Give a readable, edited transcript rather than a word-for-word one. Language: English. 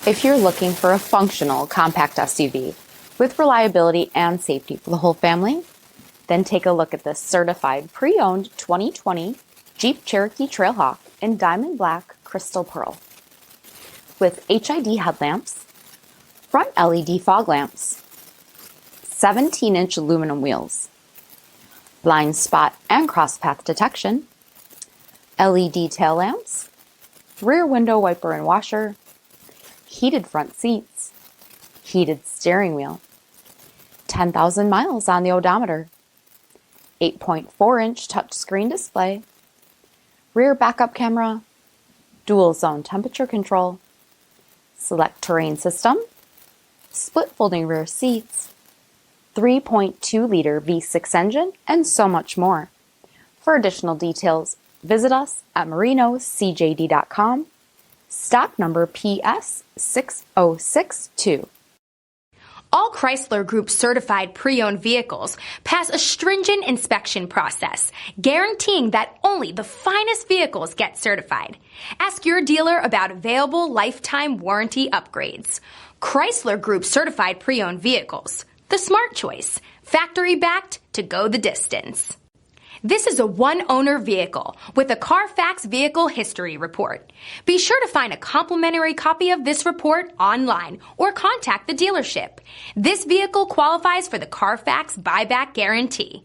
If you're looking for a functional compact SUV with reliability and safety for the whole family, then take a look at this certified pre-owned 2020 Jeep Cherokee Trailhawk in diamond black crystal pearl. With HID headlamps, front LED fog lamps, 17-inch aluminum wheels, blind spot and cross-path detection, LED tail lamps, rear window wiper and washer, heated front seats, heated steering wheel, 10,000 miles on the odometer, 8.4-inch touchscreen display, rear backup camera, dual zone temperature control, SELEC-TERRAIN system, split folding rear seats, 3.2-liter V6 engine, and so much more. For additional details, visit us at marinocjd.com, stock number PS6062. All Chrysler Group certified pre-owned vehicles pass a stringent inspection process, guaranteeing that only the finest vehicles get certified. Ask your dealer about available lifetime warranty upgrades. Chrysler Group certified pre-owned vehicles, the smart choice, factory backed to go the distance. This is a one-owner vehicle with a CARFAX vehicle history report. Be sure to find a complimentary copy of this report online or contact the dealership. This vehicle qualifies for the CARFAX buyback guarantee.